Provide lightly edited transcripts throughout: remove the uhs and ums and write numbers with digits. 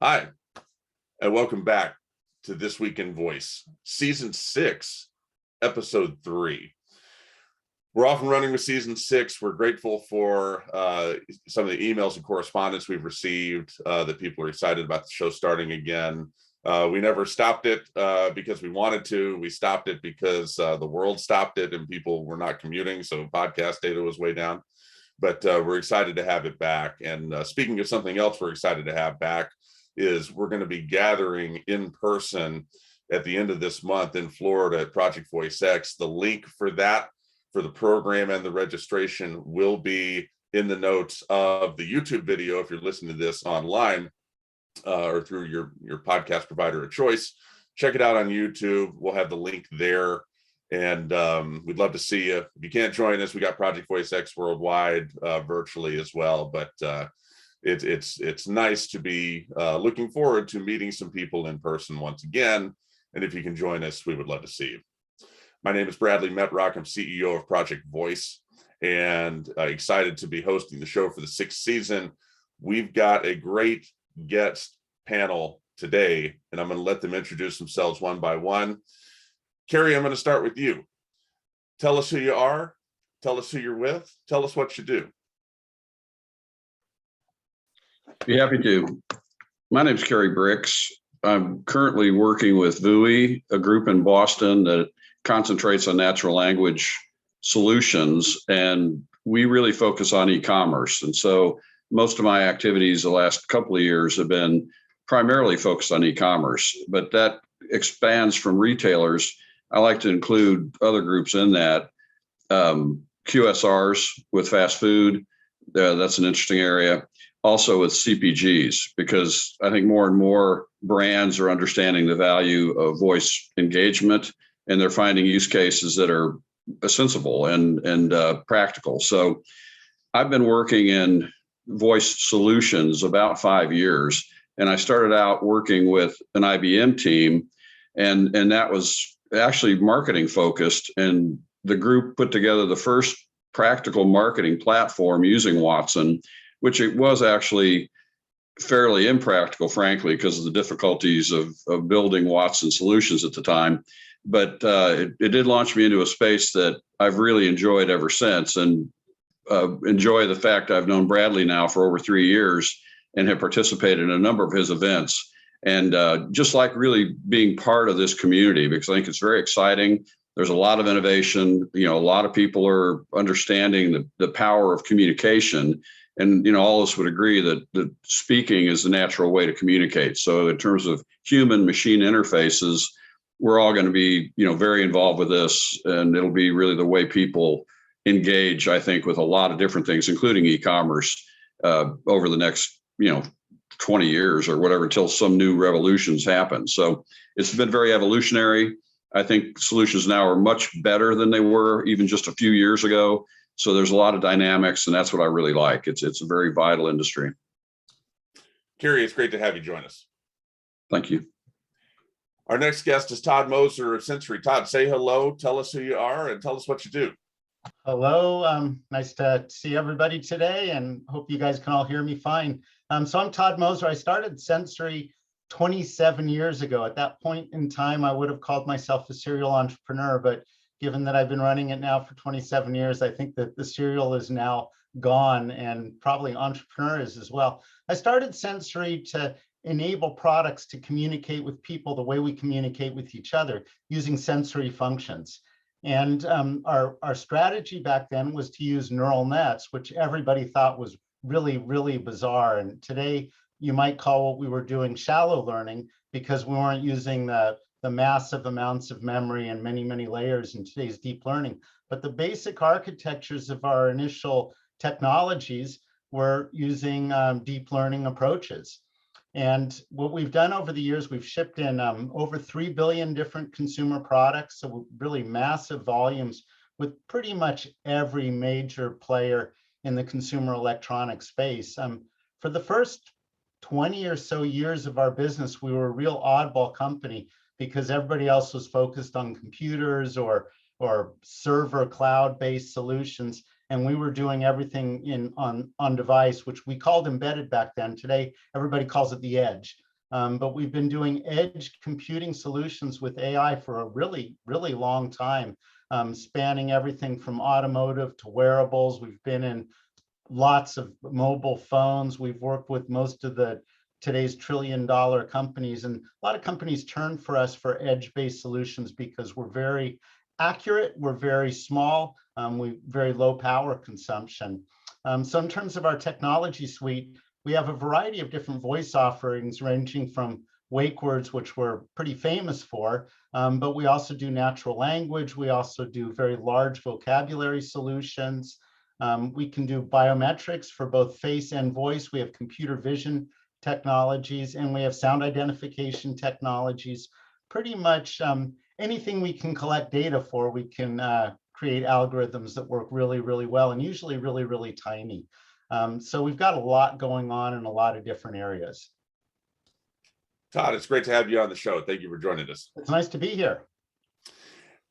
Hi, and welcome back to This Week in Voice, Season 6, Episode 3. We're off and running with Season 6. We're grateful for some of the emails and correspondence we've received that people are excited about the show starting again. We never stopped it because we wanted to. We stopped it because the world stopped it and people were not commuting, so podcast data was way down. But we're excited to have it back. And speaking of something else we're excited to have back, is we're going to be gathering in person at the end of this month in Florida at Project Voice X. The link for that, for the program and the registration, will be in the notes of the YouTube video if you're listening to this online or through your podcast provider of choice. Check it out on YouTube. We'll have the link there. And we'd love to see you. If you can't join us, we got Project Voice X worldwide virtually as well. But it's nice to be looking forward to meeting some people in person once again. And if you can join us, we would love to see you. My name is Bradley Metrock. I'm CEO of Project Voice, and excited to be hosting the show for the 6th season. We've got a great guest panel today, and I'm going to let them introduce themselves one by one. Kerry, I'm going to start with you. Tell us who you are. Tell us who you're with. Tell us what you do. Be happy to. My name's Kerry Brix. I'm currently working with vui, a group in Boston that concentrates on natural language solutions, and we really focus on e-commerce. And so most of my activities the last couple of years have been primarily focused on e-commerce, but that expands from retailers. I like to include other groups in that. QSRs with fast food, that's an interesting area. Also with CPGs, because I think more and more brands are understanding the value of voice engagement, and they're finding use cases that are sensible and practical. So I've been working in voice solutions about 5 years, and I started out working with an IBM team, and that was actually marketing focused. And the group put together the first practical marketing platform using Watson, which it was actually fairly impractical, frankly, because of the difficulties of building Watson solutions at the time. But it did launch me into a space that I've really enjoyed ever since, and enjoy the fact I've known Bradley now for over 3 years and have participated in a number of his events. And just like really being part of this community, because I think it's very exciting. There's a lot of innovation. A lot of people are understanding the power of communication. And, all of us would agree that speaking is the natural way to communicate. So in terms of human machine interfaces, we're all going to be, very involved with this. And it'll be really the way people engage, I think, with a lot of different things, including e-commerce over the next, 20 years or whatever, until some new revolutions happen. So it's been very evolutionary. I think solutions now are much better than they were even just a few years ago. So there's a lot of dynamics, and that's what I really like. It's a very vital industry. Kerry, it's great to have you join us. Thank you. Our next guest is Todd Mozer of Sensory. Todd, say hello, tell us who you are, and tell us what you do. Hello, nice to see everybody today, and hope you guys can all hear me fine. So I'm Todd Mozer. I started Sensory 27 years ago. At that point in time, I would have called myself a serial entrepreneur, but given that I've been running it now for 27 years, I think that the serial is now gone, and probably entrepreneur is as well. I started Sensory to enable products to communicate with people the way we communicate with each other using sensory functions. And our strategy back then was to use neural nets, which everybody thought was really, really bizarre. And today you might call what we were doing shallow learning, because we weren't using the massive amounts of memory and many, many layers in today's deep learning. But the basic architectures of our initial technologies were using deep learning approaches. And what we've done over the years, we've shipped in over 3 billion different consumer products, so really massive volumes with pretty much every major player in the consumer electronics space. For the first 20 or so years of our business, we were a real oddball company, because everybody else was focused on computers or server cloud-based solutions. And we were doing everything on device, which we called embedded back then. Today, everybody calls it the edge. but we've been doing edge computing solutions with AI for a really, really long time, spanning everything from automotive to wearables. We've been in lots of mobile phones. We've worked with most of today's trillion-dollar companies, and a lot of companies turn for us for edge-based solutions because we're very accurate, we're very small, we very low power consumption. So in terms of our technology suite, we have a variety of different voice offerings ranging from wake words, which we're pretty famous for, but we also do natural language. We also do very large vocabulary solutions. We can do biometrics for both face and voice. We have computer vision technologies, and we have sound identification technologies. Pretty much anything we can collect data for, we can create algorithms that work really, really well, and usually really, really tiny. So we've got a lot going on in a lot of different areas. Todd, it's great to have you on the show. Thank you for joining us. It's nice to be here.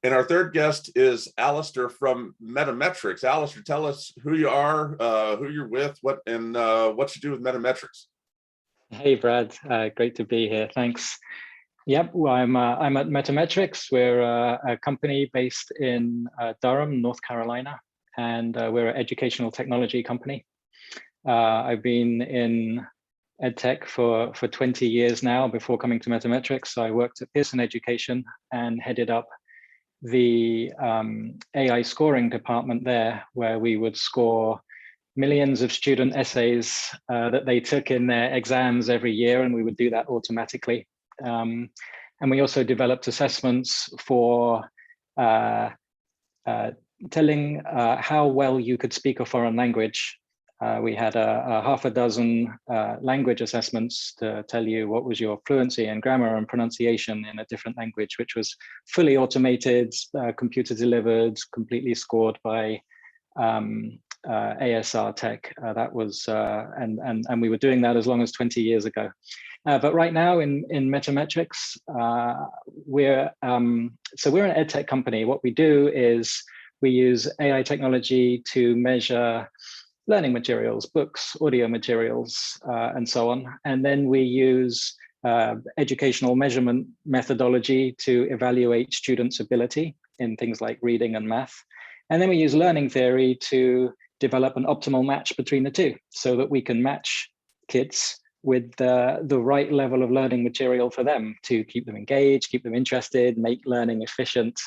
And our third guest is Alistair from MetaMetrics. Alistair, tell us who you are, who you're with, what you do with MetaMetrics. Hey, Brad. Great to be here. Thanks. Yep, well, I'm at MetaMetrics. We're a company based in Durham, North Carolina, and we're an educational technology company. I've been in EdTech for 20 years now. Before coming to MetaMetrics, I worked at Pearson Education and headed up the AI scoring department there, where we would score millions of student essays that they took in their exams every year, and we would do that automatically. And we also developed assessments for telling how well you could speak a foreign language. We had a half a dozen language assessments to tell you what was your fluency and grammar and pronunciation in a different language, which was fully automated, computer delivered, completely scored by ASR tech. That was and we were doing that as long as 20 years ago. But right now in MetaMetrics, we're an EdTech company. What we do is we use AI technology to measure learning materials, books, audio materials, and so on. And then we use educational measurement methodology to evaluate students' ability in things like reading and math. And then we use learning theory to develop an optimal match between the two so that we can match kids with the right level of learning material for them to keep them engaged, keep them interested, make learning efficient,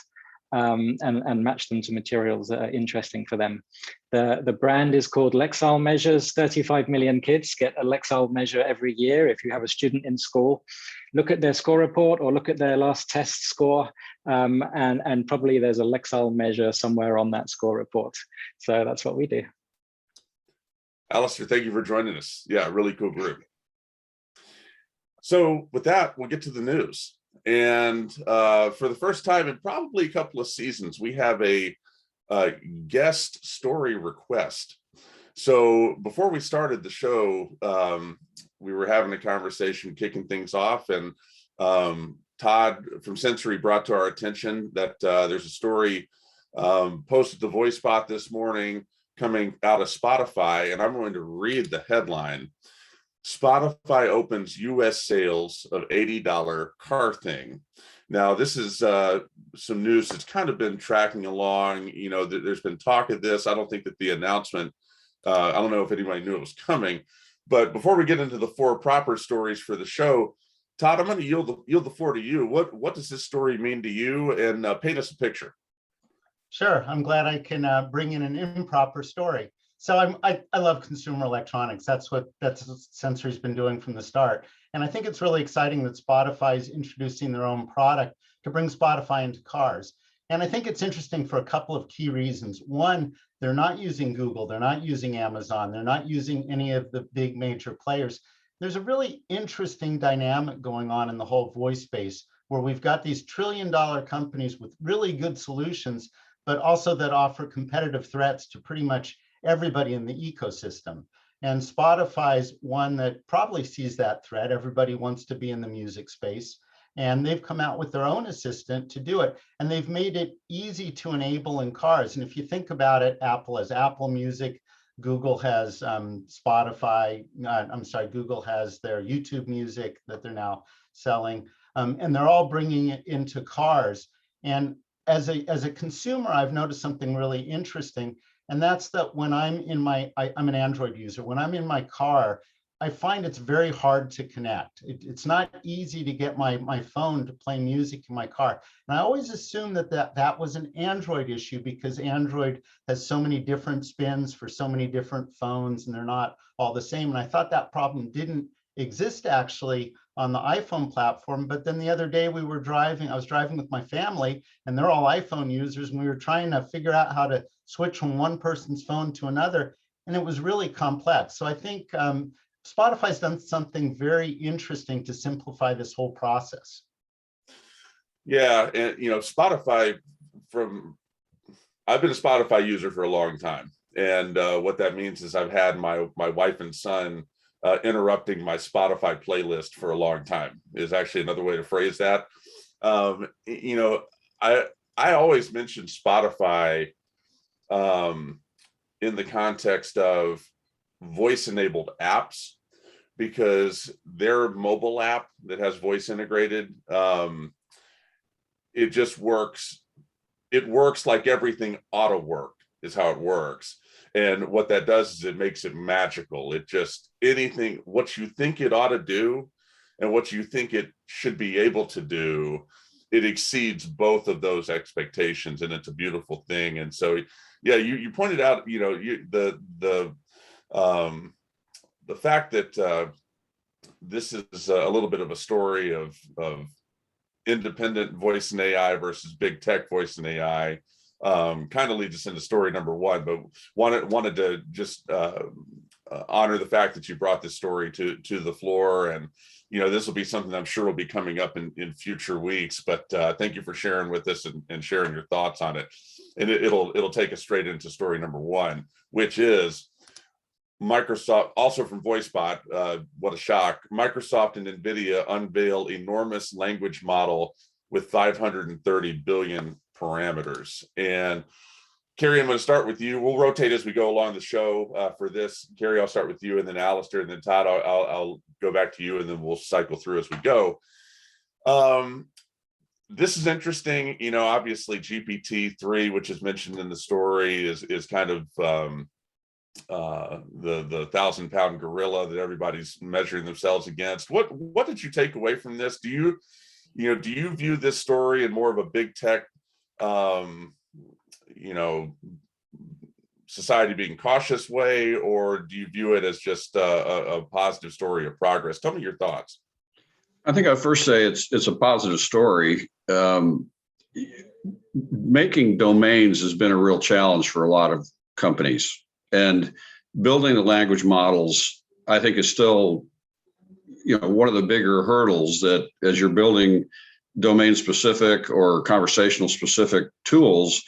and match them to materials that are interesting for them. The brand is called Lexile Measures. 35 million kids get a Lexile measure every year. If you have a student in school, look at their score report or look at their last test score, and probably there's a Lexile measure somewhere on that score report. So that's what we do. Alistair, thank you for joining us. Yeah, really cool group. So with that, we'll get to the news. And for the first time in probably a couple of seasons, we have a guest story request. So before we started the show, we were having a conversation, kicking things off, and Todd from Sensory brought to our attention that there's a story posted to Voicebot this morning coming out of Spotify, and I'm going to read the headline. Spotify opens US sales of $80 car thing. Now, this is some news that's kind of been tracking along. You know, there's been talk of this. I don't think that the announcement, I don't know if anybody knew it was coming. But before we get into the four proper stories for the show, Todd, I'm going to yield the floor to you. What does this story mean to you? And paint us a picture. Sure. I'm glad I can bring in an improper story. So I love consumer electronics. That's what Sensory's been doing from the start. And I think it's really exciting that Spotify is introducing their own product to bring Spotify into cars. And I think it's interesting for a couple of key reasons. One, they're not using Google, they're not using Amazon, they're not using any of the big major players. There's a really interesting dynamic going on in the whole voice space where we've got these trillion-dollar companies with really good solutions, but also that offer competitive threats to pretty much everybody in the ecosystem. And Spotify's one that probably sees that threat. Everybody wants to be in the music space. And they've come out with their own assistant to do it. And they've made it easy to enable in cars. And if you think about it, Apple has Apple Music, Google has Spotify. I'm sorry, Google has their YouTube Music that they're now selling, and they're all bringing it into cars. And as a consumer, I've noticed something really interesting, and that's that when I'm in I'm an Android user. When I'm in my car, I find it's very hard to connect. It's not easy to get my phone to play music in my car. And I always assumed that was an Android issue, because Android has so many different spins for so many different phones, and they're not all the same. And I thought that problem didn't exist actually on the iPhone platform. But then the other day I was driving with my family, and they're all iPhone users, and we were trying to figure out how to switch from one person's phone to another. And it was really complex. So I think Spotify's done something very interesting to simplify this whole process. Yeah, and Spotify, I've been a Spotify user for a long time, and what that means is I've had my wife and son interrupting my Spotify playlist for a long time, is actually another way to phrase that. I always mention Spotify in the context of voice-enabled apps, because their mobile app that has voice integrated, it just works. It works like everything ought to work, is how it works. And what that does is it makes it magical. It just, anything, what you think it ought to do and what you think it should be able to do, it exceeds both of those expectations, and it's a beautiful thing. And so, yeah, you pointed out, the fact that this is a little bit of a story of independent voice and AI versus big tech voice and AI kind of leads us into story number one, but wanted to just honor the fact that you brought this story to the floor. And this will be something I'm sure will be coming up in future weeks, but thank you for sharing with us and sharing your thoughts on it. And it'll take us straight into story number one, which is Microsoft, also from Voicebot. What a shock. Microsoft and NVIDIA unveil enormous language model with 530 billion parameters. And Kerry, I'm going to start with you. We'll rotate as we go along the show for this. Kerry, I'll start with you, and then Alistair, and then Todd, I'll go back to you, and then we'll cycle through as we go. This is interesting. Obviously GPT-3, which is mentioned in the story, is kind of the 1,000-pound gorilla that everybody's measuring themselves against. What did you take away from this? Do you view this story in more of a big tech society being cautious way, or do you view it as just a positive story of progress? Tell me your thoughts. I think I'd first say it's a positive story. Making domains has been a real challenge for a lot of companies, and building the language models, I think, is still one of the bigger hurdles, that as you're building domain specific or conversational specific tools,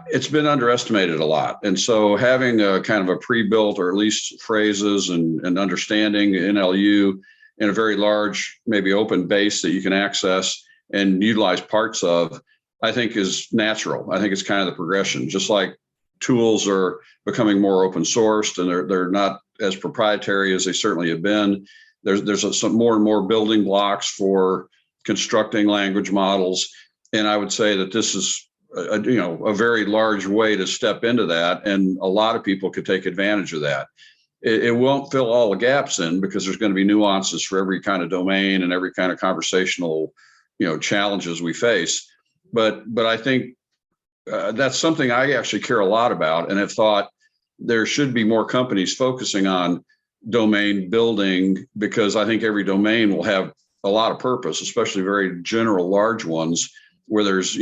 it's been underestimated a lot. And so having a kind of a pre-built, or at least phrases and understanding NLU in a very large, maybe open base that you can access and utilize parts of, I think is natural. I think it's kind of the progression, just like tools are becoming more open sourced and they're not as proprietary as they certainly have been. There's some more and more building blocks for constructing language models. And I would say that this is a very large way to step into that. And a lot of people could take advantage of that. It won't fill all the gaps in, because there's going to be nuances for every kind of domain and every kind of conversational, challenges we face. But I think that's something I actually care a lot about, and have thought there should be more companies focusing on domain building, because I think every domain will have a lot of purpose, especially very general, large ones where there's,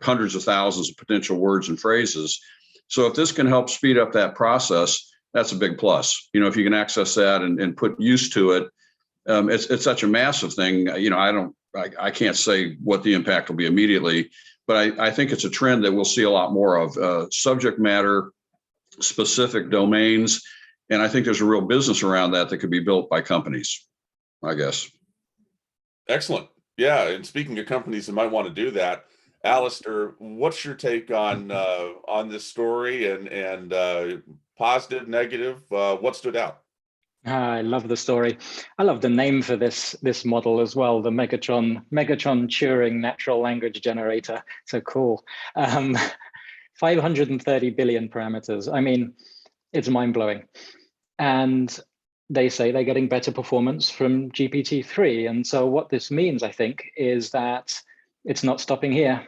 hundreds of thousands of potential words and phrases. So if this can help speed up that process, that's a big plus. If you can access that and put use to it, it's such a massive thing. I can't say what the impact will be immediately, but I think it's a trend that we'll see a lot more of, subject matter specific domains. And I think there's a real business around that could be built by companies, I guess. Excellent. Yeah. And speaking of companies that might want to do that, Alistair, what's your take on this story, and positive, negative? What stood out? I love the story. I love the name for this model as well, the Megatron-Turing natural language generator. So cool. 530 billion parameters. I mean, it's mind-blowing. And they say they're getting better performance from GPT-3. And so what this means, I think, is that it's not stopping here.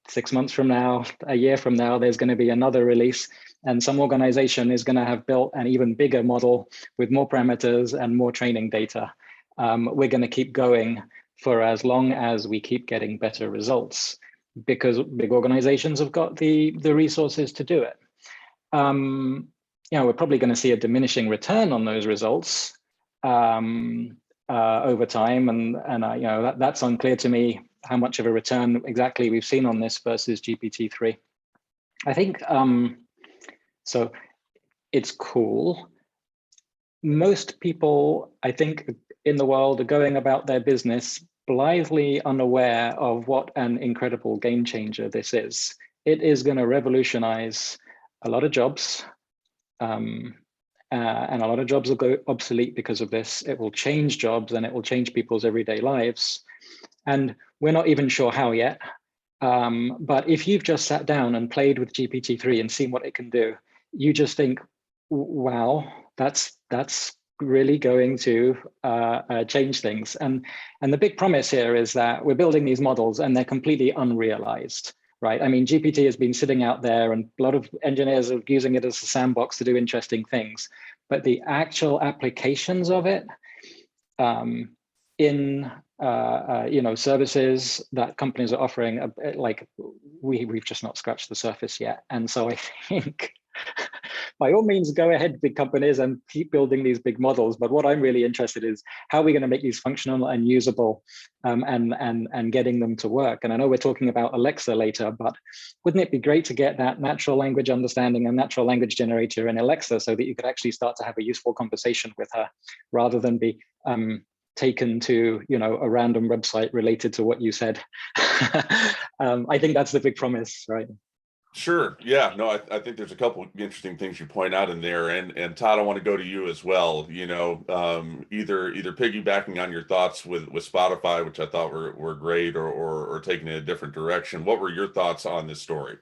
6 months from now, a year from now, there's going to be another release, and some organization is going to have built an even bigger model with more parameters and more training data. We're going to keep going for as long as we keep getting better results, because big organizations have got the resources to do it. We're probably going to see a diminishing return on those results over time, and that's unclear to me how much of a return exactly we've seen on this versus GPT-3. I think so. It's cool. Most people, I think, in the world are going about their business blithely unaware of what an incredible game changer this is. It is going to revolutionize a lot of jobs. And a lot of jobs will go obsolete because of this. It will change jobs, and it will change people's everyday lives. And we're not even sure how yet. But if you've just sat down and played with GPT-3 and seen what it can do, you just think, wow, that's really going to change things. And the big promise here is that we're building these models and they're completely unrealized. Right. I mean, GPT has been sitting out there, and a lot of engineers are using it as a sandbox to do interesting things. But the actual applications of it in services that companies are offering, like we've just not scratched the surface yet. And so I think, by all means, go ahead, big companies, and keep building these big models. But what I'm really interested in is how are we going to make these functional and usable, and getting them to work. And I know we're talking about Alexa later, but wouldn't it be great to get that natural language understanding and natural language generator in Alexa, so that you could actually start to have a useful conversation with her, rather than be taken to a random website related to what you said. I think that's the big promise, right? Sure. Yeah. No, I think there's a couple of interesting things you point out in there, and Todd, I want to go to you as well. Either piggybacking on your thoughts with Spotify, which I thought were great, or taking it a different direction. What were your thoughts on this story?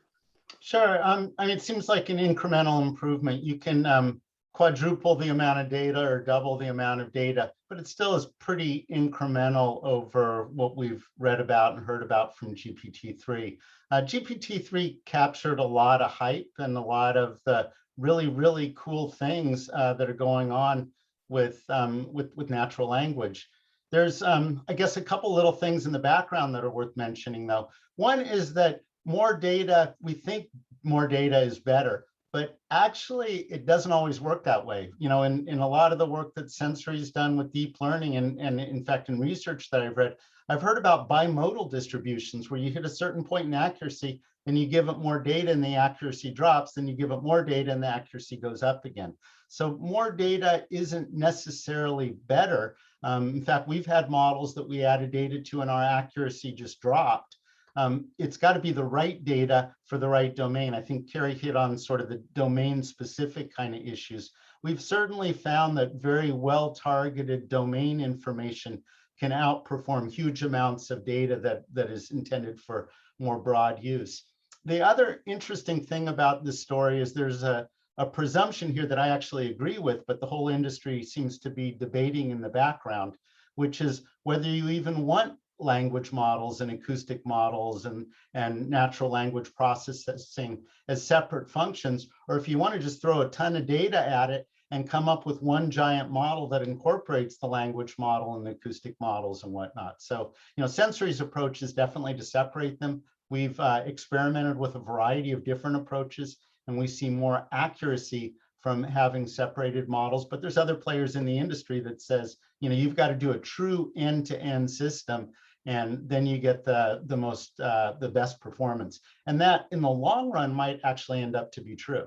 Sure. I mean, it seems like an incremental improvement. You can quadruple the amount of data or double the amount of data, but it still is pretty incremental over what we've read about and heard about from GPT-3. GPT-3 captured a lot of hype and a lot of the really, really cool things that are going on with natural language. There's, I guess, a couple little things in the background that are worth mentioning, though. One is that more data, we think more data is better, but actually it doesn't always work that way. In a lot of the work that Sensory's done with deep learning, and in fact in research that I've read, I've heard about bimodal distributions where you hit a certain point in accuracy and you give it more data and the accuracy drops, then you give it more data and the accuracy goes up again. So more data isn't necessarily better. In fact, we've had models that we added data to and our accuracy just dropped. It's got to be the right data for the right domain. I think Kerry hit on sort of the domain specific kind of issues. We've certainly found that very well targeted domain information can outperform huge amounts of data that is intended for more broad use. The other interesting thing about this story is there's a presumption here that I actually agree with, but the whole industry seems to be debating in the background, which is whether you even want language models and acoustic models and natural language processing as separate functions, or if you want to just throw a ton of data at it and come up with one giant model that incorporates the language model and the acoustic models and whatnot. So, Sensory's approach is definitely to separate them. We've experimented with a variety of different approaches, and we see more accuracy from having separated models, but there's other players in the industry that says, you've got to do a true end-to-end system, and then you get the best performance. And that in the long run might actually end up to be true.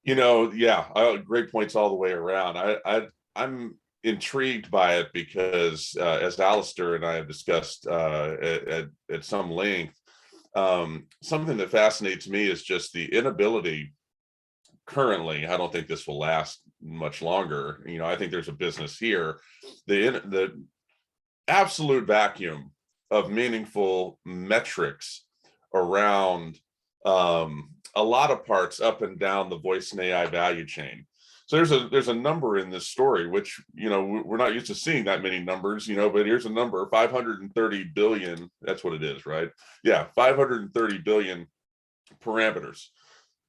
Yeah, great points all the way around. I'm intrigued by it because, as Alistair and I have discussed at some length, something that fascinates me is just the inability currently. I don't think this will last much longer. You know, I think there's a business here. The absolute vacuum of meaningful metrics around a lot of parts up and down the voice and AI value chain. So there's a number in this story, which, you know, we're not used to seeing that many numbers, you know, but here's a number, 530 billion. That's what it is, right? Yeah, 530 billion parameters.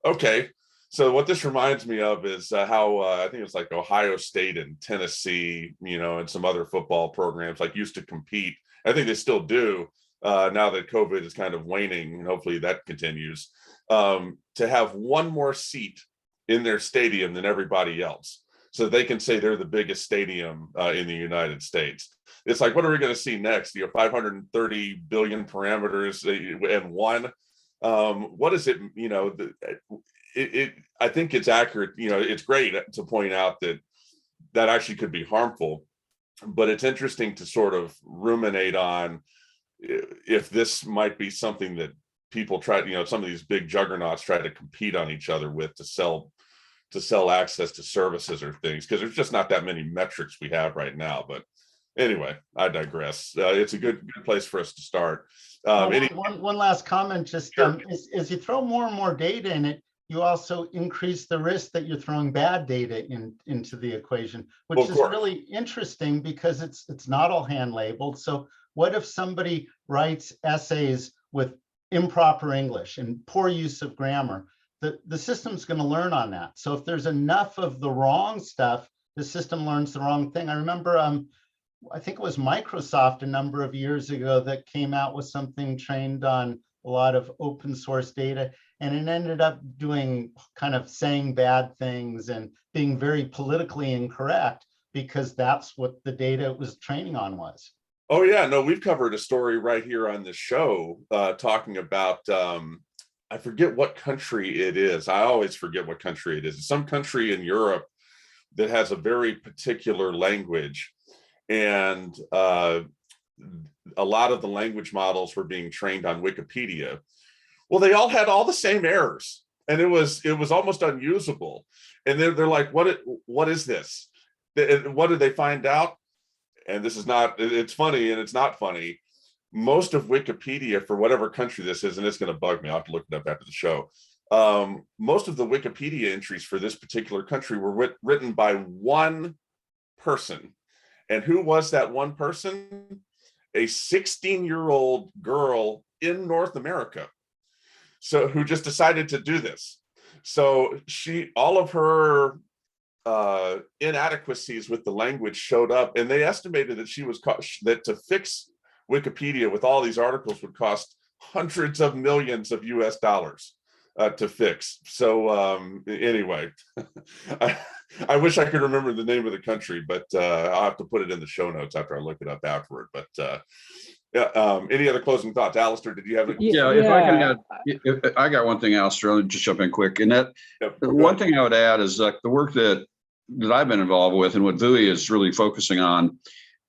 Okay. So what this reminds me of is how I think it's like Ohio State and Tennessee, you know, and some other football programs like used to compete. I think they still do now that COVID is kind of waning, and hopefully that continues, to have one more seat in their stadium than everybody else, so they can say they're the biggest stadium in the United States. It's like, what are we going to see next? You know, 530 billion parameters and one. What is it? You know, I think it's accurate. You know, it's great to point out that that actually could be harmful, but it's interesting to sort of ruminate on if this might be something that people try, you know, some of these big juggernauts try to compete on each other with to sell access to services or things, because there's just not that many metrics we have right now. But anyway, I digress. It's a good place for us to start. One last comment, just Sure. As you throw more and more data in it, you also increase the risk that you're throwing bad data into the equation, which Well, is really interesting because it's not all hand labeled. So what if somebody writes essays with improper English and poor use of grammar? The system's going to learn on that. So if there's enough of the wrong stuff, the system learns the wrong thing. I remember, I think it was Microsoft a number of years ago that came out with something trained on a lot of open source data, and it ended up doing kind of saying bad things and being very politically incorrect because that's what the data it was training on was. Oh yeah, no, we've covered a story right here on this show talking about I forget what country it is. I always forget what country it is. It's some country in Europe that has a very particular language, and a lot of the language models were being trained on Wikipedia. Well, they all had all the same errors, and it was almost unusable. And they're like, what is this? And what did they find out? And this is not, it's funny and it's not funny. Most of Wikipedia for whatever country this is, and it's going to bug me, I'll have to look it up after the show. Most of the Wikipedia entries for this particular country were written by one person. And who was that one person? A 16-year-old girl in North America. So who just decided to do this. So all of her inadequacies with the language showed up, and they estimated that that to fix Wikipedia with all these articles would cost hundreds of millions of US dollars to fix. So anyway, I wish I could remember the name of the country, but I'll have to put it in the show notes after I look it up afterward. But any other closing thoughts? Alistair, did you have any? Yeah, if I can add, I got one thing, Alistair, I'll just jump in quick. And that one thing I would add is like the work that I've been involved with and what VUI is really focusing on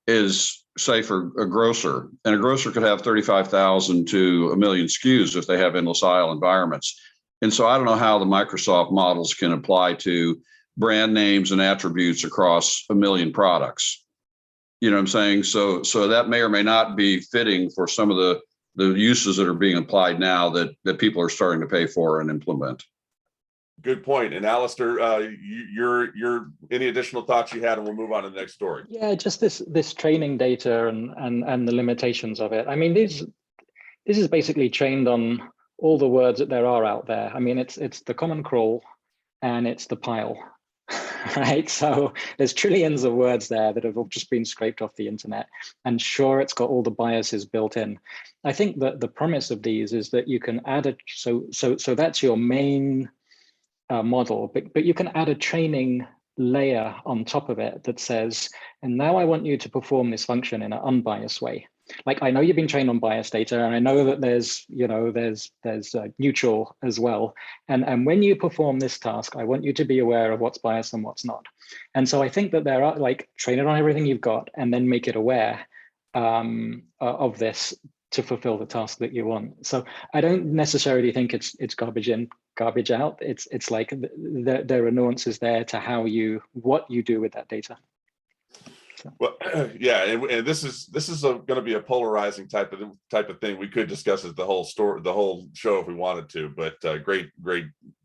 is, say, for a grocer, and a grocer could have 35,000 to 1 million SKUs if they have endless aisle environments. And so I don't know how the Microsoft models can apply to brand names and attributes across 1 million products. You know what I'm saying? So that may or may not be fitting for some of the uses that are being applied now that people are starting to pay for and implement. Good point. And Alistair, your any additional thoughts you had, and we'll move on to the next story. Yeah, just this training data and the limitations of it. I mean, this is basically trained on all the words that there are out there. I mean, it's the common crawl and it's the pile, right? So there's trillions of words there that have just been scraped off the internet. And sure, it's got all the biases built in. I think that the promise of these is that you can add so that's your main model, but you can add a training layer on top of it that says, and now I want you to perform this function in an unbiased way. Like, I know you've been trained on bias data, and I know that there's, there's neutral as well. And when you perform this task, I want you to be aware of what's biased and what's not. And so I think that there are, like, train it on everything you've got and then make it aware of this to fulfill the task that you want. So I don't necessarily think it's garbage in, garbage out. It's like there are nuances there to what you do with that data. So. Well, yeah, and this is going to be a polarizing type of thing. We could discuss it the whole show if we wanted to, but great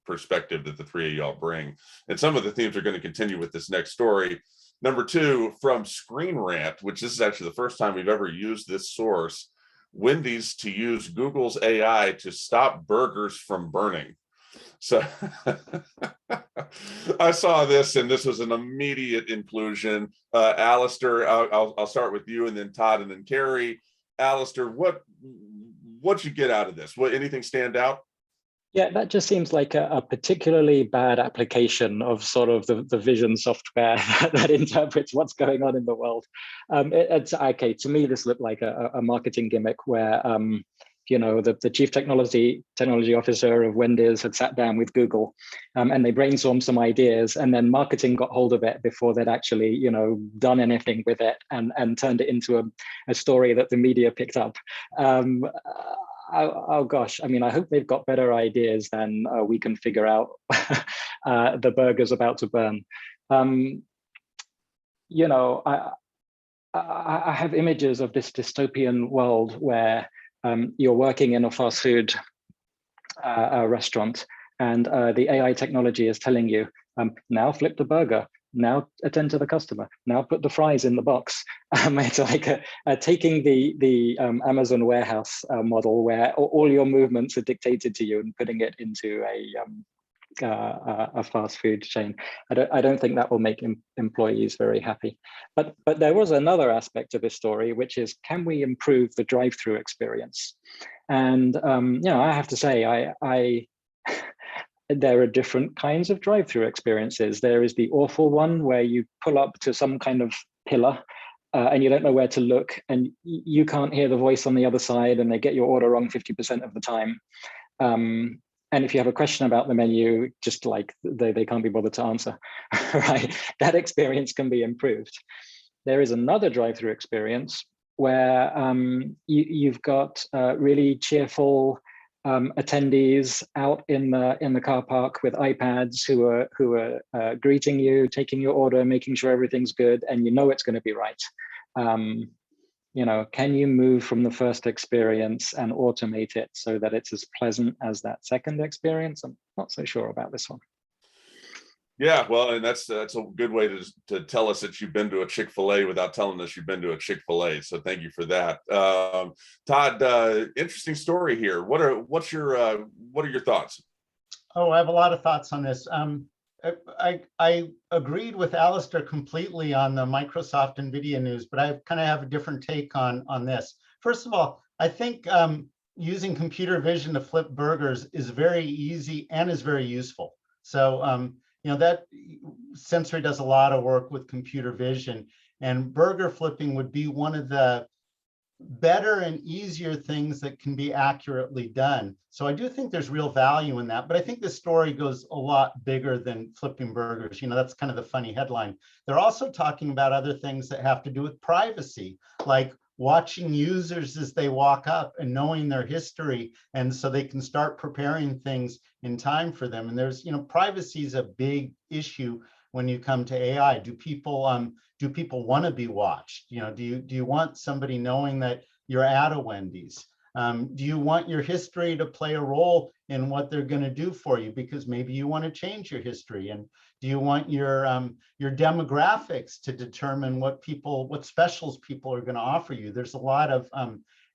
perspective that the three of y'all bring, and some of the themes are going to continue with this next story. Number 2 from ScreenRant, which this is actually the first time we've ever used this source. Wendy's to use Google's AI to stop burgers from burning. So I saw this, and this was an immediate inclusion. Alistair, I'll start with you, and then Todd, and then Kerry. Alistair, what'd you get out of this? Anything stand out? Yeah, that just seems like a particularly bad application of sort of the vision software that interprets what's going on in the world. It's okay. To me, this looked like a marketing gimmick where the chief technology officer of Wendy's had sat down with Google, and they brainstormed some ideas, and then marketing got hold of it before they'd actually, done anything with it, and turned it into a story that the media picked up. Oh gosh, I mean, I hope they've got better ideas than we can figure out the burger's about to burn. I have images of this dystopian world where you're working in a fast food restaurant, and the AI technology is telling you, now flip the burger, now attend to the customer, now put the fries in the box. It's like taking the Amazon warehouse model where all your movements are dictated to you and putting it into a fast food chain. I don't think that will make employees very happy. But there was another aspect of this story, which is, can we improve the drive-through experience? And I have to say, there are different kinds of drive-through experiences. There is the awful one where you pull up to some kind of pillar and you don't know where to look, and you can't hear the voice on the other side, and they get your order wrong 50% of the time. And if you have a question about the menu, just like they can't be bothered to answer, right? That experience can be improved. There is another drive-through experience where you've got really cheerful attendees out in the car park with iPads who are greeting you, taking your order, making sure everything's good, and it's going to be right. Can you move from the first experience and automate it so that it's as pleasant as that second experience? I'm not so sure about this one. Yeah, well, and that's a good way to tell us that you've been to a Chick-fil-A without telling us you've been to a Chick-fil-A. So thank you for that. Todd, interesting story here. What are your thoughts? Oh, I have a lot of thoughts on this. I agreed with Alistair completely on the Microsoft NVIDIA news, but I kind of have a different take on this. First of all, I think using computer vision to flip burgers is very easy and is very useful. So that Sensory does a lot of work with computer vision, and burger flipping would be one of the better and easier things that can be accurately done. So I do think there's real value in that, but I think this story goes a lot bigger than flipping burgers. That's kind of the funny headline. They're also talking about other things that have to do with privacy, like watching users as they walk up and knowing their history, and so they can start preparing things in time for them. And there's, privacy is a big issue when you come to AI. Do people want to be watched? Do you want somebody knowing that you're at a Wendy's? Do you want your history to play a role in what they're going to do for you? Because maybe you want to change your history. And do you want your demographics to determine what specials people are going to offer you? There's a lot of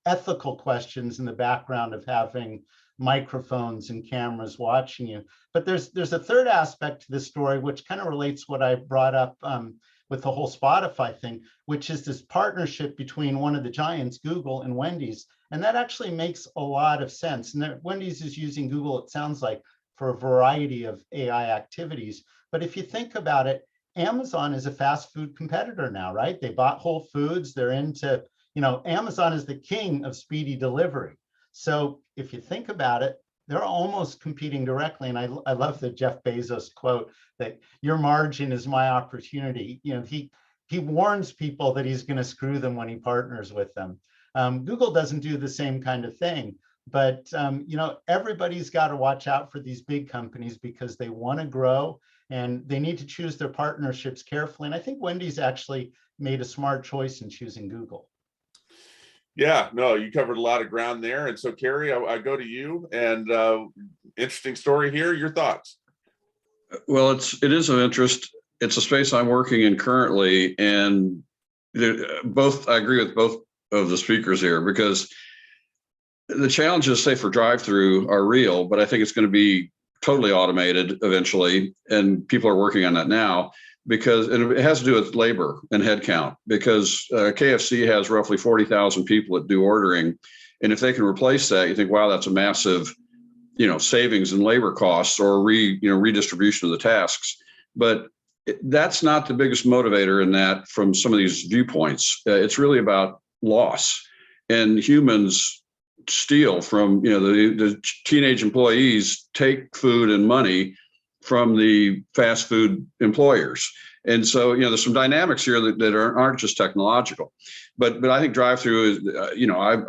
ethical questions in the background of having microphones and cameras watching you. But there's a third aspect to this story, which kind of relates what I brought up with the whole Spotify thing, which is this partnership between one of the giants, Google, and Wendy's. And that actually makes a lot of sense. And Wendy's is using Google, it sounds like, for a variety of AI activities. But if you think about it, Amazon is a fast food competitor now, right? They bought Whole Foods. They're into Amazon is the king of speedy delivery. So if you think about it, they're almost competing directly. And I love the Jeff Bezos quote that your margin is my opportunity. He warns people that he's going to screw them when he partners with them. Google doesn't do the same kind of thing. But everybody's got to watch out for these big companies because they want to grow and they need to choose their partnerships carefully. And I think Wendy's actually made a smart choice in choosing Google. Yeah, no, you covered a lot of ground there. And so, Kerry, I go to you. And interesting story here. Your thoughts? Well, it is of interest. It's a space I'm working in currently, and I agree with both of the speakers here because the challenges, say for drive-through, are real, but I think it's going to be totally automated eventually, and people are working on that now and it has to do with labor and headcount because KFC has roughly 40,000 people that do ordering, and if they can replace that, you think, wow, that's a massive, savings in labor costs or redistribution of the tasks. But that's not the biggest motivator in that from some of these viewpoints. It's really about loss, and humans steal from, the teenage employees take food and money from the fast food employers. And so, there's some dynamics here that aren't just technological, but I think drive-through is,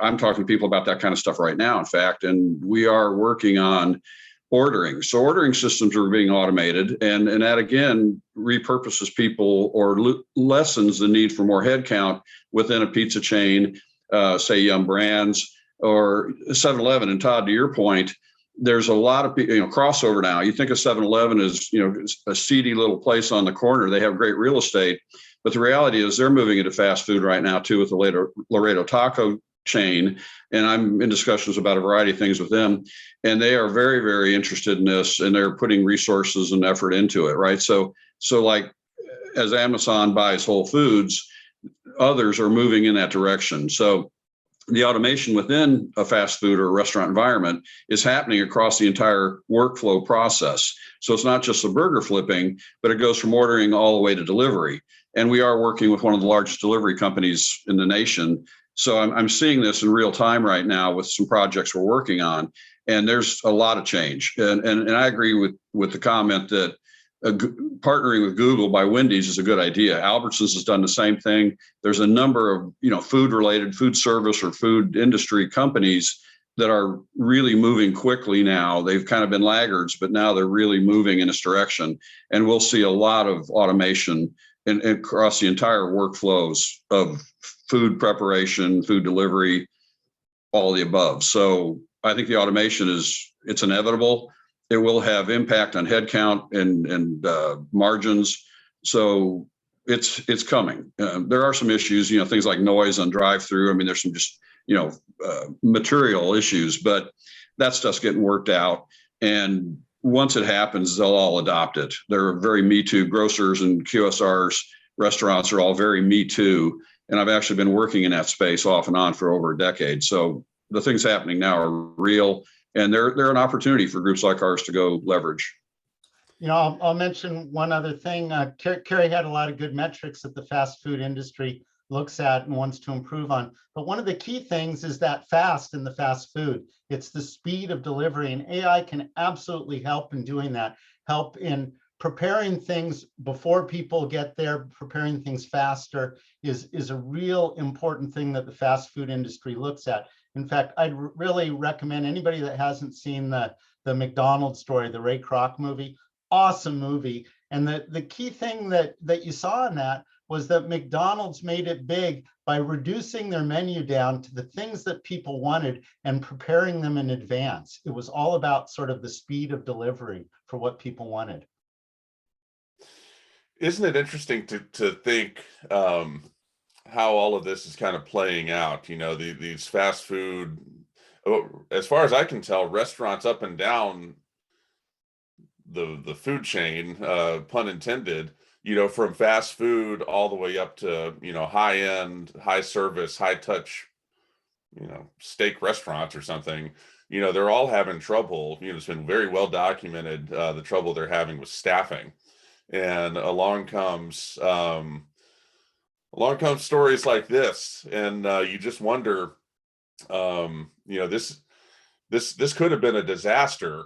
I'm talking to people about that kind of stuff right now, in fact, and we are working on ordering. So ordering systems are being automated, and that again repurposes people or lessens the need for more headcount within a pizza chain, say Yum Brands or 7-Eleven. And Todd, to your point, there's a lot of crossover now. You think of 7-Eleven as a seedy little place on the corner. They have great real estate, but the reality is they're moving into fast food right now too with the Laredo Taco chain, and I'm in discussions about a variety of things with them, and they are very, very interested in this, and they're putting resources and effort into it, right? So like as Amazon buys Whole Foods, others are moving in that direction. So the automation within a fast food or restaurant environment is happening across the entire workflow process. So it's not just the burger flipping, but it goes from ordering all the way to delivery. And we are working with one of the largest delivery companies in the nation. So I'm seeing this in real time right now with some projects we're working on, and there's a lot of change. And I agree with the comment that partnering with Google by Wendy's is a good idea. Albertsons has done the same thing. There's a number of food service or food industry companies that are really moving quickly now. They've kind of been laggards, but now they're really moving in this direction, and we'll see a lot of automation across the entire workflows of food preparation, food delivery, all the above. So I think the automation it's inevitable. It will have impact on headcount and margins. So it's coming. There are some issues, things like noise on drive-through. I mean, there's some just, material issues, but that stuff's getting worked out. And once it happens, they'll all adopt it. They're very Me Too. Grocers and QSRs, restaurants are all very Me Too. And I've actually been working in that space off and on for over a decade. So the things happening now are real, and they're an opportunity for groups like ours to go leverage. I'll mention one other thing. Kerry had a lot of good metrics that the fast food industry looks at and wants to improve on. But one of the key things is that fast in the fast food. It's the speed of delivery, and AI can absolutely help in doing that, help in preparing things before people get there, preparing things faster is a real important thing that the fast food industry looks at. In fact, I'd really recommend anybody that hasn't seen the McDonald's story, the Ray Kroc movie, awesome movie. And the key thing that you saw in that was that McDonald's made it big by reducing their menu down to the things that people wanted and preparing them in advance. It was all about sort of the speed of delivery for what people wanted. Isn't it interesting to think how all of this is kind of playing out? These fast food, as far as I can tell, restaurants up and down the food chain, pun intended, from fast food all the way up to, high end, high service, high touch, steak restaurants or something, they're all having trouble. It's been very well documented, the trouble they're having with staffing. And along comes Along come stories like this, and you just wonder, this could have been a disaster,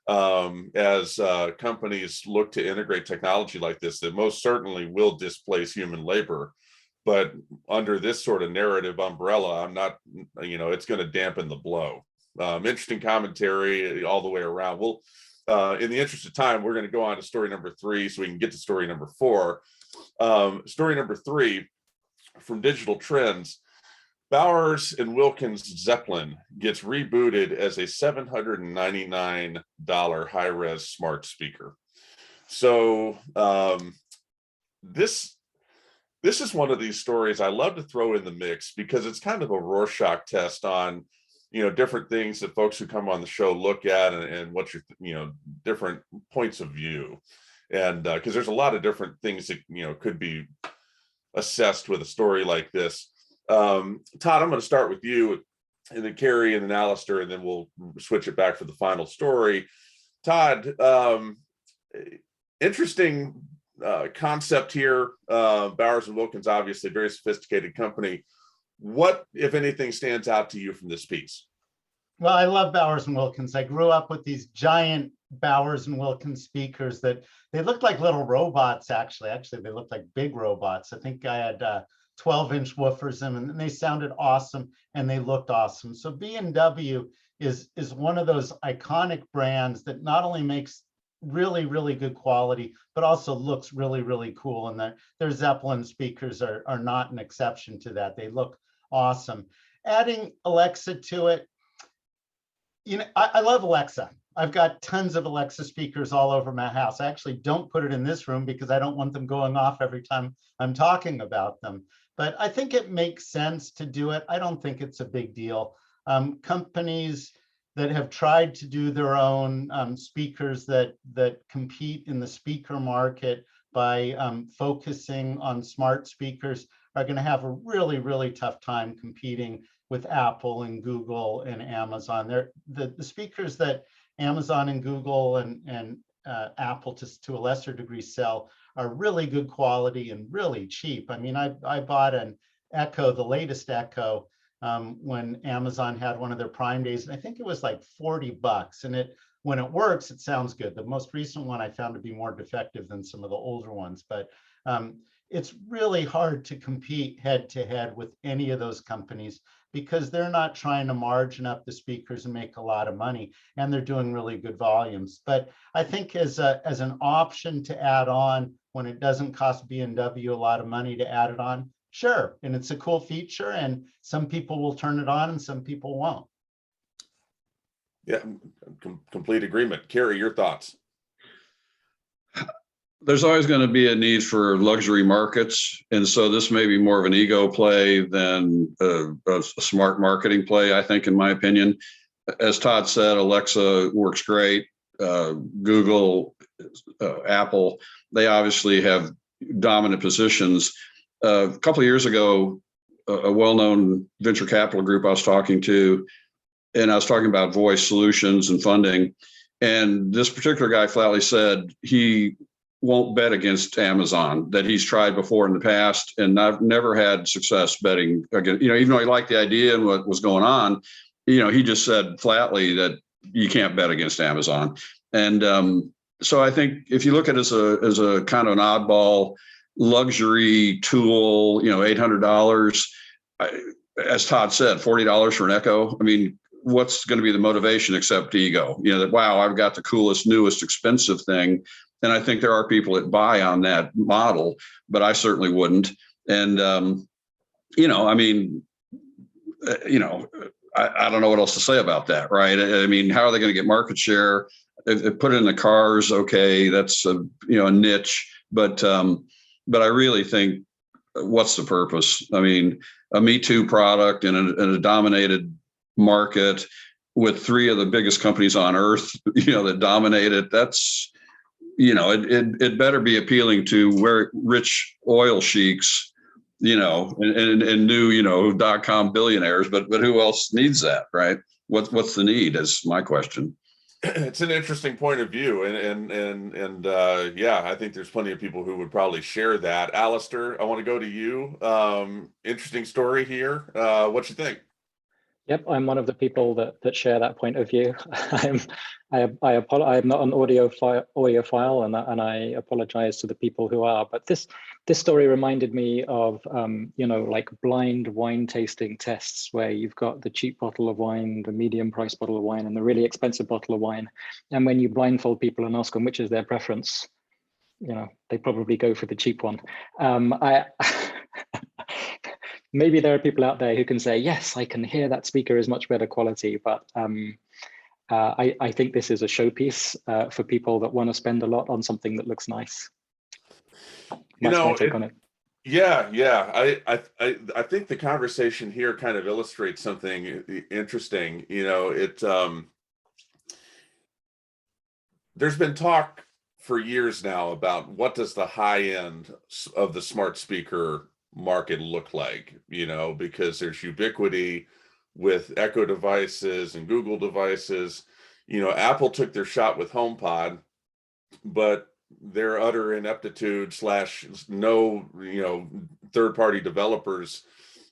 as companies look to integrate technology like this that most certainly will displace human labor. But under this sort of narrative umbrella, I'm not, it's going to dampen the blow. Interesting commentary all the way around. We'll, in the interest of time, we're going to go on to story number 3 so we can get to story number 4. Story number 3 from Digital Trends. Bowers and Wilkins Zeppelin gets rebooted as a $799 high-res smart speaker. So this is one of these stories I love to throw in the mix because it's kind of a Rorschach test on, different things that folks who come on the show look at and what your, different points of view. And because there's a lot of different things that, could be assessed with a story like this. Todd, I'm going to start with you, and then Kerry, and then Alistair, and then we'll switch it back for the final story. Todd, interesting concept here. Bowers and Wilkins, obviously very sophisticated company. What, if anything, stands out to you from this piece? Well, I love Bowers and Wilkins. I grew up with these giant Bowers and Wilkins speakers that they looked like little robots, actually. Actually, they looked like big robots. I think I had 12-inch woofers in them, and they sounded awesome and they looked awesome. So B&W is one of those iconic brands that not only makes really, really good quality, but also looks really, really cool. And their Zeppelin speakers are not an exception to that. They look awesome. Adding Alexa to it, I love Alexa. I've got tons of Alexa speakers all over my house. I actually don't put it in this room because I don't want them going off every time I'm talking about them. But I think it makes sense to do it. I don't think it's a big deal. Companies that have tried to do their own speakers that compete in the speaker market by focusing on smart speakers are going to have a really, really tough time competing with Apple and Google and Amazon. The speakers that Amazon and Google and Apple, to a lesser degree, sell are really good quality and really cheap. I mean, I bought an Echo, the latest Echo, when Amazon had one of their Prime days, and I think it was like $40. And when it works, it sounds good. The most recent one I found to be more defective than some of the older ones, but it's really hard to compete head to head with any of those companies because they're not trying to margin up the speakers and make a lot of money, and they're doing really good volumes. But I think as an option to add on when it doesn't cost B&W a lot of money to add it on, sure. And it's a cool feature, and some people will turn it on and some people won't. Yeah, complete agreement. Kerry, your thoughts? There's always going to be a need for luxury markets. And so this may be more of an ego play than a smart marketing play, I think, in my opinion. As Todd said, Alexa works great. Google, Apple, they obviously have dominant positions. A couple of years ago, a well-known venture capital group I was talking to, and I was talking about voice solutions and funding. And this particular guy flatly said he won't bet against Amazon, that he's tried before in the past, and I've never had success betting against, even though he liked the idea and what was going on, he just said flatly that you can't bet against Amazon. And so I think if you look at it as a kind of an oddball luxury tool, $800, as Todd said, $40 for an Echo. I mean, what's going to be the motivation except ego? That, wow, I've got the coolest, newest, expensive thing. And I think there are people that buy on that model, but I certainly wouldn't. And, I don't know what else to say about that, right? I mean, how are they going to get market share? If put it in the cars, okay, that's a niche, but I really think, what's the purpose? I mean, a Me Too product in a dominated market with 3 of the biggest companies on earth, that dominate it. That's, it better be appealing to where rich oil sheiks, and new, .com billionaires, but who else needs that, right? What's the need is my question. it's an interesting point of view, and yeah, I think there's plenty of people who would probably share that. Alistair, I want to go to you. Interesting story here. What you think? Yep, I'm one of the people that share that point of view. I'm not an audiophile, and I apologize to the people who are. But this story reminded me of like blind wine tasting tests, where you've got the cheap bottle of wine, the medium price bottle of wine, and the really expensive bottle of wine. And when you blindfold people and ask them which is their preference, they probably go for the cheap one. Maybe there are people out there who can say, yes, I can hear that speaker is much better quality, but I think this is a showpiece for people that want to spend a lot on something that looks nice. That's my take on it. Yeah. I think the conversation here kind of illustrates something interesting. There's been talk for years now about what does the high end of the smart speaker market look like, because there's ubiquity with Echo devices and Google devices. Apple took their shot with HomePod, but their utter ineptitude / no, third-party developers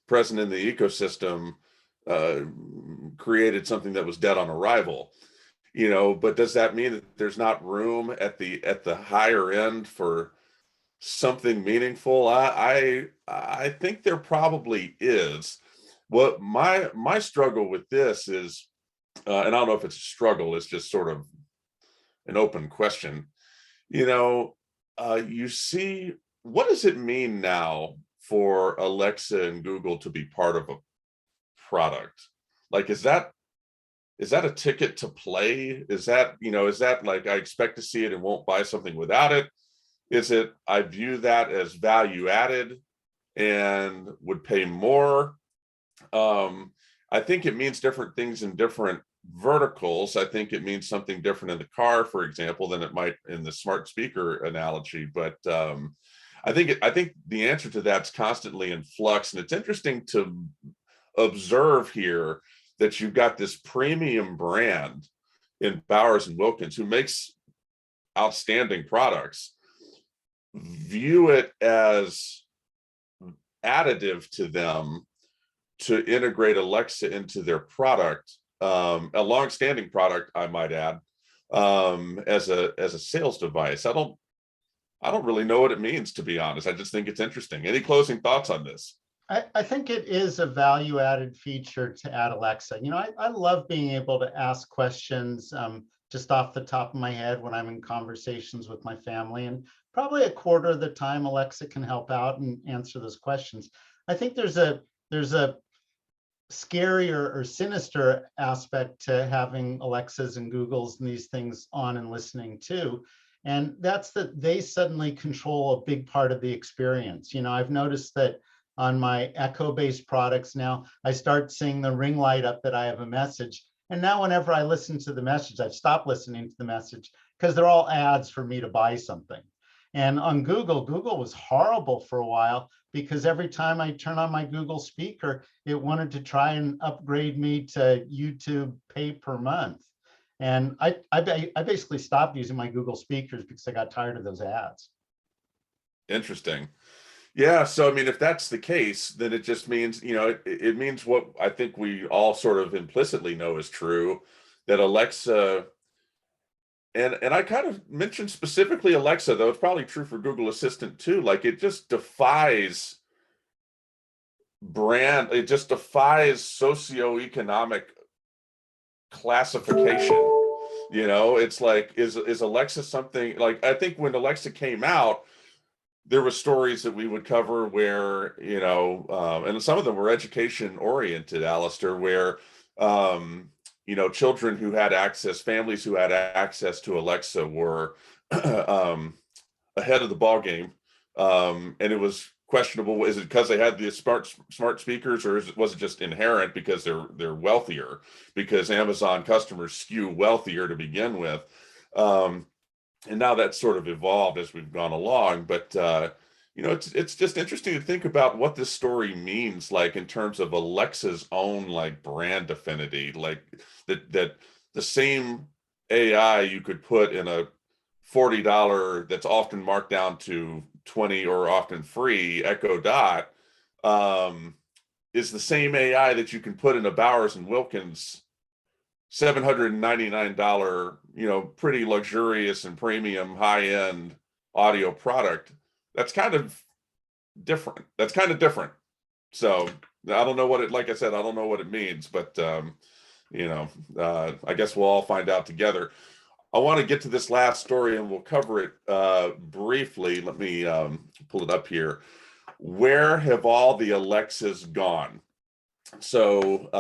present in the ecosystem created something that was dead on arrival. But does that mean that there's not room at the higher end for something meaningful? I think there probably is. What my struggle with this is, and I don't know if it's a struggle, it's just sort of an open question. You see, what does it mean now for Alexa and Google to be part of a product? Like, is that a ticket to play? Is that like, I expect to see it and won't buy something without it? Is it, I view that as value added and would pay more? I think it means different things in different verticals. I think it means something different in the car, for example, than it might in the smart speaker analogy. But I think the answer to that's constantly in flux. And it's interesting to observe here that you've got this premium brand in Bowers and Wilkins who makes outstanding products, view it as additive to them to integrate Alexa into their product, a long-standing product, I might add, as a sales device. I don't really know what it means, to be honest. I just think it's interesting. Any closing thoughts on this? I think it is a value-added feature to add Alexa. I love being able to ask questions just off the top of my head when I'm in conversations with my family, and probably a quarter of the time Alexa can help out and answer those questions. I think there's a scarier or sinister aspect to having Alexas and Googles and these things on and listening too. And that's that they suddenly control a big part of the experience. I've noticed that on my Echo-based products now, I start seeing the ring light up that I have a message. And now whenever I listen to the message, I've stopped listening to the message because they're all ads for me to buy something. And on Google was horrible for a while because every time I turn on my Google speaker, it wanted to try and upgrade me to YouTube pay per month. And I basically stopped using my Google speakers because I got tired of those ads. Interesting. Yeah, so I mean, if that's the case, then it just means, it means what I think we all sort of implicitly know is true, that Alexa, and I kind of mentioned specifically Alexa, though it's probably true for Google Assistant too, like it just defies it just defies socioeconomic classification. It's like, is Alexa something, like, I think when Alexa came out, there were stories that we would cover where, and some of them were education oriented, Alistair, where, children who had access, families who had access to Alexa were ahead of the ball game. And it was questionable. Is it because they had the smart speakers, or was it just inherent because they're wealthier, because Amazon customers skew wealthier to begin with? And now that's sort of evolved as we've gone along, but it's just interesting to think about what this story means, like in terms of Alexa's own like brand affinity, like that the same AI you could put in a $40 that's often marked down to 20 or often free Echo Dot is the same AI that you can put in a Bowers and Wilkins $799, pretty luxurious and premium high-end audio product. That's kind of different. So I don't know what it, like I said, I don't know what it means, but I guess we'll all find out together. I want to get to this last story and we'll cover it briefly. Let me pull it up here. Where have all the Alexas gone? So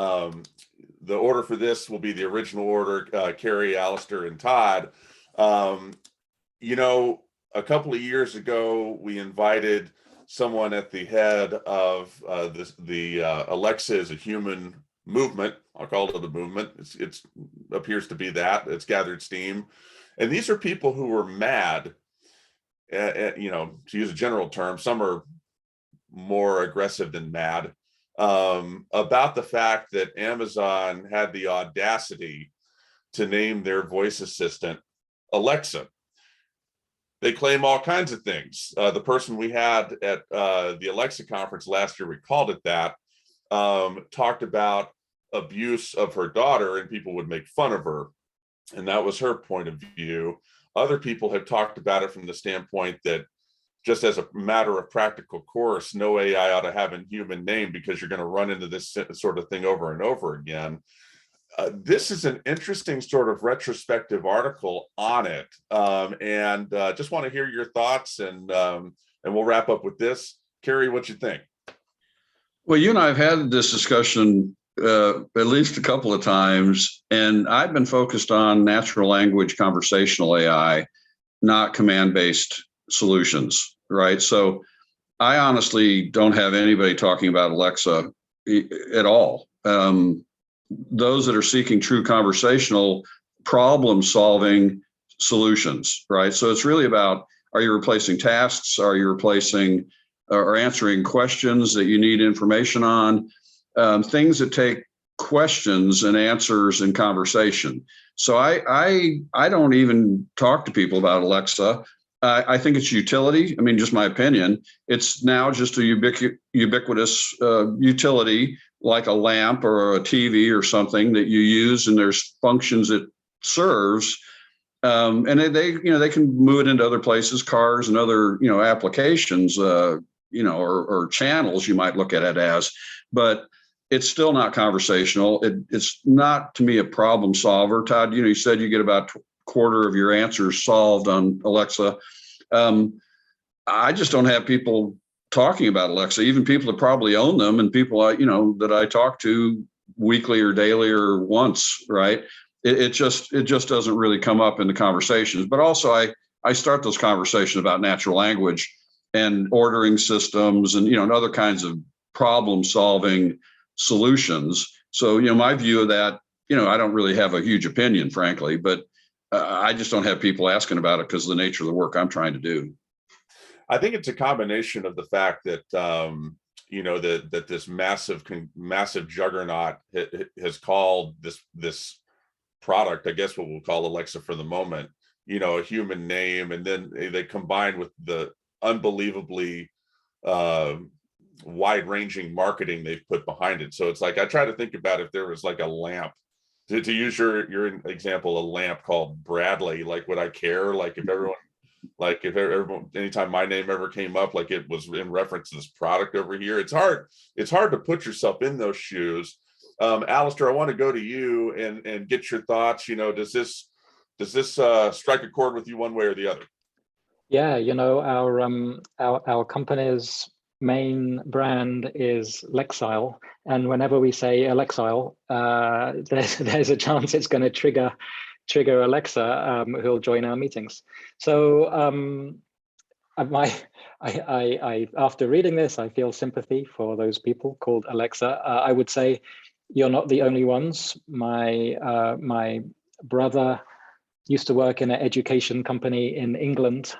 the order for this will be the original order, Kerry, Alistair, and Todd. A couple of years ago, we invited someone at the head of the Alexa is a human movement. I'll call it a movement. It appears to be that. It's gathered steam. And these are people who were mad, to use a general term, some are more aggressive than mad, about the fact that Amazon had the audacity to name their voice assistant Alexa. They claim all kinds of things. The person we had at the Alexa conference last year, we called it that, talked about abuse of her daughter and people would make fun of her. And that was her point of view. Other people have talked about it from the standpoint that just as a matter of practical course, no AI ought to have a human name because you're going to run into this sort of thing over and over again. This is an interesting sort of retrospective article on it. And just want to hear your thoughts and we'll wrap up with this. Kerry, what you think? Well, you and I have had this discussion at least a couple of times, and I've been focused on natural language conversational AI, not command-based solutions, right? So I honestly don't have anybody talking about Alexa at all. Those that are seeking true conversational problem-solving solutions, right? So it's really about, are you replacing tasks? Are you replacing or answering questions that you need information on? Things that take questions and answers and conversation. So I don't even talk to people about Alexa. I think it's utility. I mean, just my opinion. It's now just a ubiquitous utility, like a lamp or a TV or something that you use, and there's functions it serves. And they can move it into other places, cars and other applications, or channels you might look at it as, but it's still not conversational. It's not, to me, a problem solver. Todd, you said you get about a quarter of your answers solved on Alexa. I just don't have people talking about Alexa, even people that probably own them and people that I talk to weekly or daily or once, right? It just doesn't really come up in the conversations. But also I start those conversations about natural language and ordering systems and and other kinds of problem solving solutions. So my view of that, I don't really have a huge opinion, frankly, but I just don't have people asking about it because of the nature of the work I'm trying to do. I think it's a combination of the fact that that this massive juggernaut has called this product, I guess what we'll call Alexa for the moment, a human name, and then they combine with the unbelievably wide-ranging marketing they've put behind it. So it's like I try to think about if there was like a lamp, to use your example, a lamp called Bradley. Like, would I care? Like if everyone, anytime my name ever came up, like it was in reference to this product over here. It's hard to put yourself in those shoes. Alistair, I want to go to you and get your thoughts. Does this strike a chord with you one way or the other? Yeah, our company's main brand is Lexile, and whenever we say Alexile, there's a chance it's going to trigger Alexa, who'll join our meetings. So after reading this, I feel sympathy for those people called Alexa. I would say you're not the only ones. My brother used to work in an education company in England,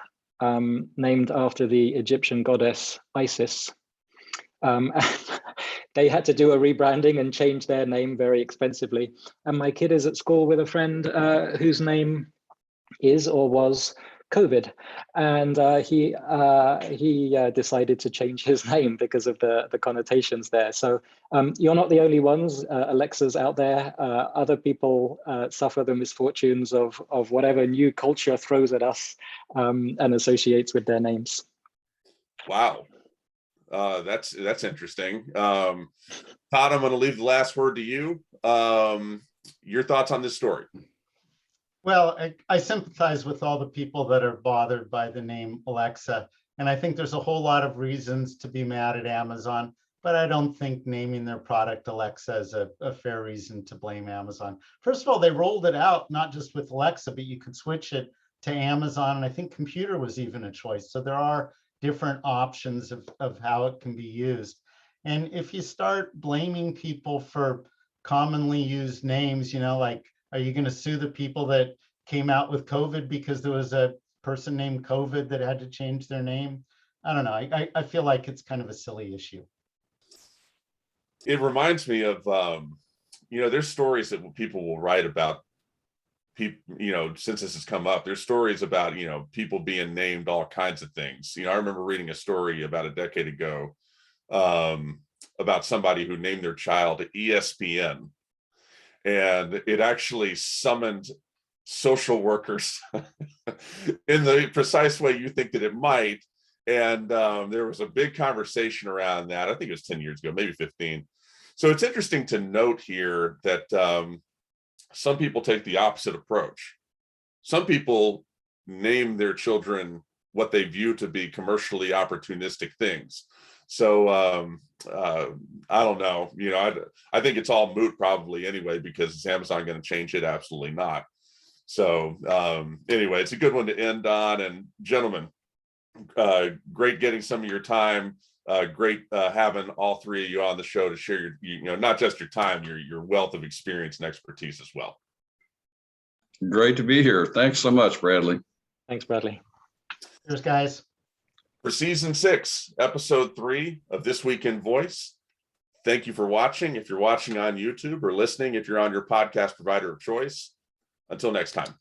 named after the Egyptian goddess Isis. they had to do a rebranding and change their name very expensively. And my kid is at school with a friend whose name is or was COVID, and he decided to change his name because of the connotations there. So you're not the only ones. Alexas out there. Other people suffer the misfortunes of whatever new culture throws at us and associates with their names. Wow, that's interesting. Todd, I'm going to leave the last word to you. Your thoughts on this story? Well, I sympathize with all the people that are bothered by the name Alexa. And I think there's a whole lot of reasons to be mad at Amazon, but I don't think naming their product Alexa is a fair reason to blame Amazon. First of all, they rolled it out, not just with Alexa, but you could switch it to Amazon. And I think computer was even a choice. So there are different options of how it can be used. And if you start blaming people for commonly used names, like, are you going to sue the people that came out with COVID because there was a person named COVID that had to change their name? I don't know. I feel like it's kind of a silly issue. It reminds me of, there's stories that people will write about people, since this has come up, there's stories about, people being named all kinds of things. I remember reading a story about a decade ago about somebody who named their child ESPN. And it actually summoned social workers in the precise way you think that it might. And there was a big conversation around that. I think it was 10 years ago, maybe 15. So it's interesting to note here that some people take the opposite approach. Some people name their children what they view to be commercially opportunistic things. So I don't know, I think it's all moot probably anyway, because is Amazon going to change it? Absolutely not. So anyway, it's a good one to end on. And gentlemen, great getting some of your time. Great having all three of you on the show to share your, not just your time, your wealth of experience and expertise as well. Great to be here. Thanks so much, Bradley. Thanks, Bradley. Cheers, guys. For season 6, episode 3 of This Week in Voice. Thank you for watching. If you're watching on YouTube, or listening if you're on your podcast provider of choice. Until next time.